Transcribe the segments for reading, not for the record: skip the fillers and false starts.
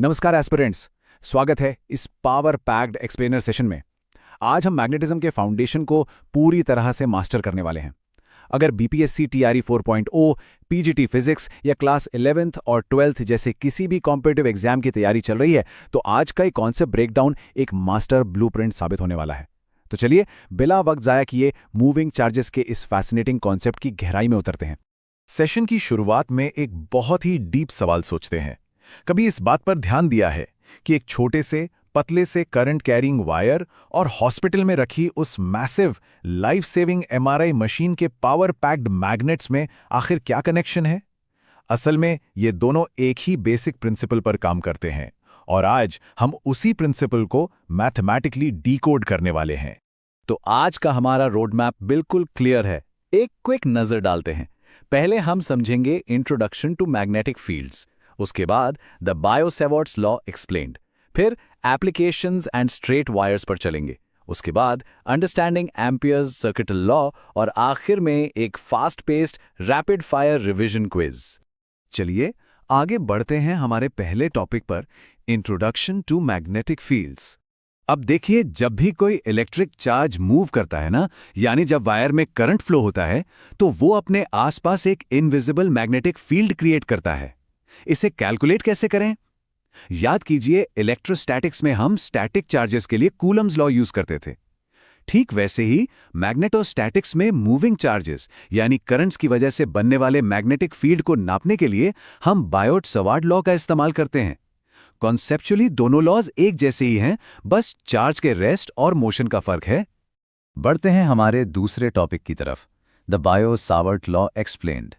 नमस्कार एस्पिरेंट्स। स्वागत है इस पावर पैक्ड एक्सप्लेनर सेशन में। आज हम मैग्नेटिज्म के फाउंडेशन को पूरी तरह से मास्टर करने वाले हैं। अगर बीपीएससी टीआरई 4.0, पीजीटी फिजिक्स या क्लास 11th और 12th जैसे किसी भी कॉम्पिटिटिव एग्जाम की तैयारी चल रही है तो आज का ये कॉन्सेप्ट ब्रेकडाउन एक मास्टर ब्लूप्रिंट साबित होने वाला है। तो चलिए बिना वक्त जाया किए मूविंग चार्जेस के इस फैसिनेटिंग कॉन्सेप्ट की गहराई में उतरते हैं। सेशन की शुरुआत में एक बहुत ही डीप सवाल सोचते हैं। कभी इस बात पर ध्यान दिया है कि एक छोटे से पतले से करंट कैरिंग वायर और हॉस्पिटल में रखी उस massive life saving MRI machine के पावर पैक्ड मैग्नेट्स में आखिर क्या कनेक्शन है? असल में ये दोनों एक ही बेसिक प्रिंसिपल पर काम करते हैं और आज हम उसी प्रिंसिपल को मैथमेटिकली डीकोड करने वाले हैं। तो आज का हमारा रोड मैप बिल्कुल क्लियर है। एक क्विक नजर डालते हैं। पहले हम समझेंगे इंट्रोडक्शन टू मैग्नेटिक फील्ड्स, उसके बाद द बायो-सेवर्ट्स लॉ एक्सप्लेन्ड, फिर एप्लीकेशंस एंड स्ट्रेट वायर्स पर चलेंगे, उसके बाद अंडरस्टैंडिंग एम्पियर्स सर्किटल लॉ और आखिर में एक fast paced rapid fire revision quiz. चलिए आगे बढ़ते हैं हमारे पहले टॉपिक पर, इंट्रोडक्शन टू मैग्नेटिक फील्ड्स। अब देखिए, जब भी कोई इलेक्ट्रिक चार्ज मूव करता है ना, यानी जब वायर में करंट फ्लो होता है, तो वो अपने आसपास एक इनविजिबल मैग्नेटिक फील्ड क्रिएट करता है। इसे कैलकुलेट कैसे करें? याद कीजिए, इलेक्ट्रोस्टैटिक्स में हम स्टैटिक चार्जेस के लिए कूलम्स लॉ यूज करते थे। ठीक वैसे ही मैग्नेटोस्टैटिक्स में मूविंग चार्जेस यानी करंट्स की वजह से बनने वाले मैग्नेटिक फील्ड को नापने के लिए हम बायोट-सवार्ट लॉ का इस्तेमाल करते हैं। कॉन्सेप्चुअली दोनों लॉज एक जैसे ही हैं, बस चार्ज के रेस्ट और मोशन का फर्क है। बढ़ते हैं हमारे दूसरे टॉपिक की तरफ, द बायो-सावर्ट लॉ एक्सप्लेन्ड।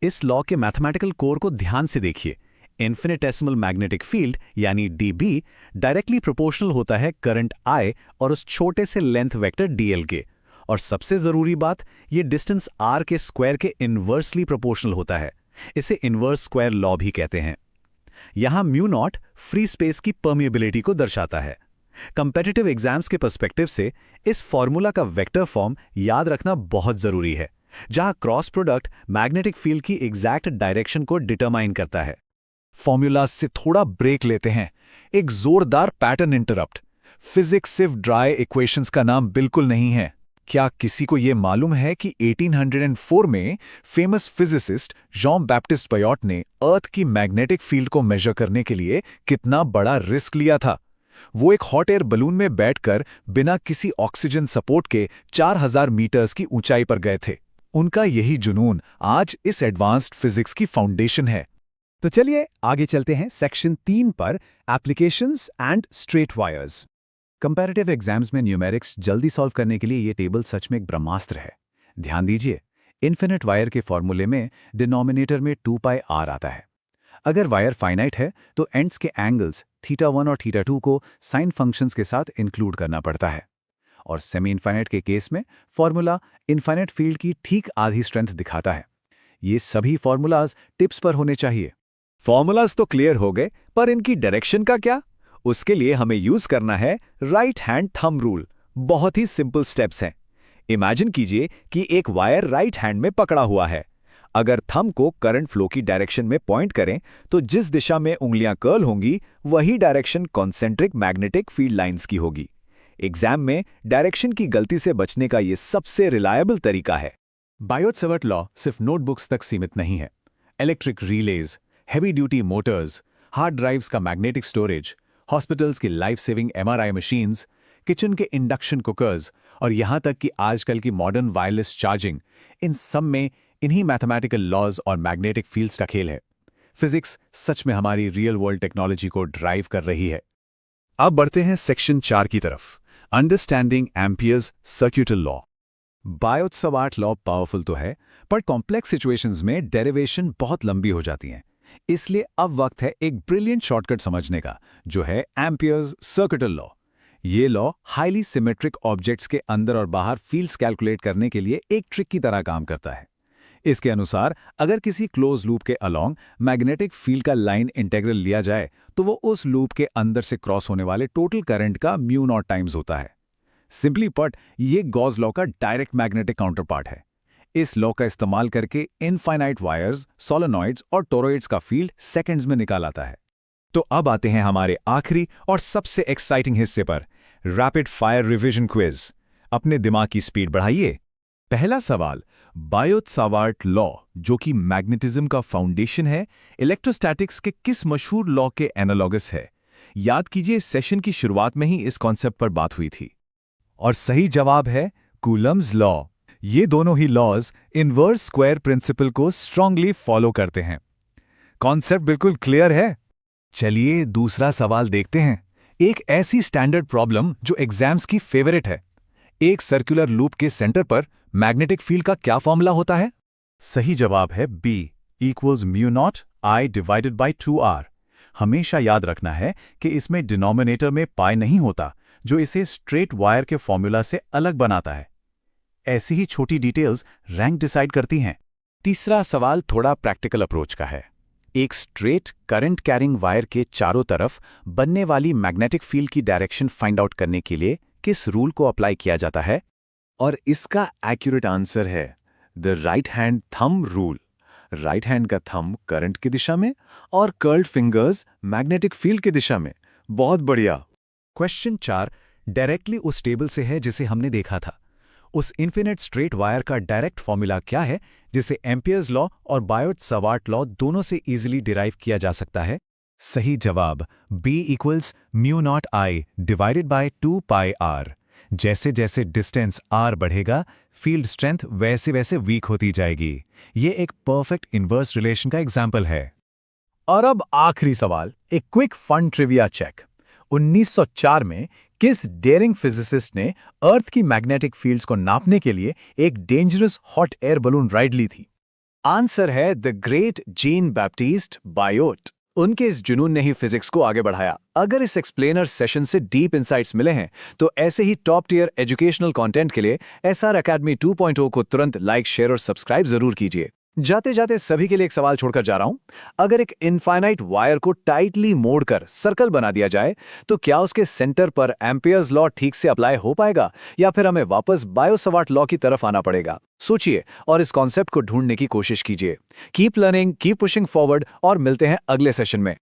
इस लॉ के मैथमेटिकल कोर को ध्यान से देखिए। इन्फिनेटेसिमल मैग्नेटिक फील्ड यानी डीबी डायरेक्टली प्रोपोर्शनल होता है करंट आई और उस छोटे से लेंथ वेक्टर डीएल के, और सबसे जरूरी बात, ये डिस्टेंस आर के स्क्वायर के इन्वर्सली प्रोपोर्शनल होता है। इसे इन्वर्स स्क्वायर लॉ भी कहते हैं। यहां म्यू नॉट फ्री स्पेस की परमिएबिलिटी को दर्शाता है। कंपेटिटिव एग्जाम्स के पर्सपेक्टिव से इस फॉर्मूला का वेक्टर फॉर्म याद रखना बहुत जरूरी है, जहां क्रॉस प्रोडक्ट मैग्नेटिक फील्ड की एग्जैक्ट डायरेक्शन को डिटरमाइन करता है। फॉर्मूला से थोड़ा ब्रेक लेते हैं। एक जोरदार पैटर्न इंटरप्ट। फिजिक्स सिर्फ ड्राई इक्वेशंस का नाम बिल्कुल नहीं है। क्या किसी को यह मालूम है कि 1804 में famous physicist John Baptiste Biot ने अर्थ की मैग्नेटिक फील्ड को मेजर करने के लिए कितना बड़ा रिस्क लिया था? वो एक हॉट एयर बलून में बैठकर बिना किसी ऑक्सीजन सपोर्ट के 4000 मीटर्स की ऊंचाई पर गए थे। उनका यही जुनून आज इस एडवांस्ड फिजिक्स की फाउंडेशन है। तो चलिए आगे चलते हैं सेक्शन 3 पर, applications and straight wires. Comparative exams में न्यूमेरिक्स जल्दी सॉल्व करने के लिए ये टेबल सच में एक ब्रह्मास्त्र है। ध्यान दीजिए, इन्फिनिट वायर के फॉर्मूले में डिनोमिनेटर में 2πr आता है। अगर वायर फाइनाइट है तो एंड्स के एंगल्स θ1 और θ2 को साइन फंक्शंस के साथ इंक्लूड करना पड़ता है। और सेमी इन्फाइनाइट के केस में फॉर्मूला इन्फाइनाइट फील्ड की ठीक आधी स्ट्रेंथ दिखाता है। ये सभी फॉर्मूलाज टिप्स पर होने चाहिए। फॉर्मूलाज तो क्लियर हो गए, पर इनकी डायरेक्शन का क्या? उसके लिए हमें यूज करना है राइट हैंड थंब रूल। बहुत ही सिंपल स्टेप्स हैं। इमेजिन कीजिए कि एक वायर राइट हैंड में पकड़ा हुआ है। अगर थंब को करंट फ्लो की डायरेक्शन में पॉइंट करें तो जिस दिशा में उंगलियां कर्ल होंगी वही direction concentric magnetic field lines की होगी। एग्जाम में डायरेक्शन की गलती से बचने का यह सबसे रिलायबल तरीका है। बायोट-सावर्ट लॉ सिर्फ नोटबुक्स तक सीमित नहीं है। Electric release, heavy duty Motors, hard drives का मैग्नेटिक स्टोरेज, हॉस्पिटल्स की life saving MRI machines, kitchen के इंडक्शन कुकर्स और यहां तक कि आजकल की मॉडर्न वायरलेस चार्जिंग, इन सब में इन्हीं मैथमेटिकल लॉज और मैग्नेटिक फील्ड्स का खेल है। फिजिक्स सच में हमारी रियल वर्ल्ड टेक्नोलॉजी को ड्राइव कर रही है। अब बढ़ते हैं सेक्शन 4 की तरफ, understanding amperes circuital law. Biot-Savart law powerful तो है, पर कॉम्प्लेक्स सिचुएशंस में डेरिवेशन बहुत लंबी हो जाती हैं। इसलिए अब वक्त है एक ब्रिलियंट शॉर्टकट समझने का, जो है एम्पियर्स सर्किटल लॉ। ये लॉ हाईली सिमेट्रिक ऑब्जेक्ट्स के अंदर और बाहर फील्ड्स कैलकुलेट करने के लिए एक ट्रिक की तरह काम करता है। इसके अनुसार अगर किसी क्लोज लूप के अलोंग मैग्नेटिक फील्ड का लाइन इंटेग्रल लिया जाए तो वो उस लूप के अंदर से क्रॉस होने वाले टोटल करंट का म्यू नॉट टाइम्स होता है। सिंपली पट, ये गॉस लॉ का डायरेक्ट मैग्नेटिक काउंटरपार्ट है। इस लॉ का इस्तेमाल करके इनफाइनाइट वायर्स, सोलेनॉइड्स और टोरॉइड्स का फील्ड सेकंड्स में निकाल आता है। तो अब आते हैं हमारे आखिरी और सबसे एक्साइटिंग हिस्से पर, रैपिड फायर रिवीजन क्विज। अपने दिमाग की स्पीड बढ़ाइए। पहला सवाल, बायोट-सावर्ट लॉ, जो कि मैग्नेटिज्म का फाउंडेशन है, इलेक्ट्रोस्टैटिक्स के किस मशहूर लॉ के एनालॉगस है? याद कीजिए, सेशन की शुरुआत में ही इस कॉन्सेप्ट पर बात हुई थी। और सही जवाब है कूलम्स लॉ। ये दोनों ही लॉज इनवर्स स्क्वायर प्रिंसिपल को स्ट्रांगली फॉलो करते हैं। कॉन्सेप्ट बिल्कुल क्लियर है। चलिए दूसरा सवाल देखते हैं। एक ऐसी स्टैंडर्ड प्रॉब्लम जो एग्जाम्स की फेवरेट है। एक सर्कुलर लूप के सेंटर पर मैग्नेटिक फील्ड का क्या फॉर्मूला होता है? सही जवाब है B = μ0I divided by 2R। हमेशा याद रखना है कि इसमें डिनोमिनेटर में पाई नहीं होता, जो इसे स्ट्रेट वायर के फॉर्मूला से अलग बनाता है। ऐसी ही छोटी डिटेल्स रैंक डिसाइड करती हैं। तीसरा सवाल थोड़ा प्रैक्टिकल अप्रोच का है। एक स्ट्रेट करंट कैरिंग वायर के चारों तरफ बनने वाली मैग्नेटिक फील्ड की डायरेक्शन फाइंड आउट करने के लिए किस रूल को अप्लाई किया जाता है? और इसका एक्यूरेट आंसर है the right hand thumb rule. Right hand का थंब करंट की दिशा में और कर्ल्ड फिंगर्स मैग्नेटिक फील्ड की दिशा में। बहुत बढ़िया। क्वेश्चन 4 डायरेक्टली उस टेबल से है जिसे हमने देखा था। उस इन्फिनिट स्ट्रेट वायर का डायरेक्ट फॉर्मूला क्या है जिसे एम्पियर्स लॉ और बायोट-सावर्ट लॉ दोनों से इजीली डिराइव किया जा सकता है? सही जवाब B = μ0I divided by 2πr। जैसे जैसे डिस्टेंस r बढ़ेगा, फील्ड स्ट्रेंथ वैसे वैसे वीक होती जाएगी। ये एक परफेक्ट इन्वर्स रिलेशन का एग्जाम्पल है। और अब आखिरी सवाल, एक क्विक फन ट्रिविया चेक। 1904 में किस डेयरिंग फिजिसिस्ट ने अर्थ की मैग्नेटिक फील्ड्स को नापने के लिए एक dangerous hot air balloon ride ली थी? आंसर है the great Jean Baptiste Biot. उनके इस जुनून ने ही फिजिक्स को आगे बढ़ाया। अगर इस एक्सप्लेनर सेशन से डीप इंसाइट्स मिले हैं तो ऐसे ही टॉप टियर एजुकेशनल कंटेंट के लिए SR Academy 2.0 को तुरंत लाइक, शेयर और सब्सक्राइब जरूर कीजिए। जाते जाते सभी के लिए एक सवाल छोड़कर जा रहा हूं। अगर एक इनफाइनाइट वायर को टाइटली मोड़कर सर्कल बना दिया जाए तो क्या उसके सेंटर पर एम्पियर्स लॉ ठीक से अप्लाई हो पाएगा या फिर हमें वापस बायो-सावर्ट लॉ की तरफ आना पड़ेगा? सोचिए और इस कॉन्सेप्ट को ढूंढने की कोशिश कीजिए। Keep learning, keep pushing forward और मिलते हैं अगले सेशन में।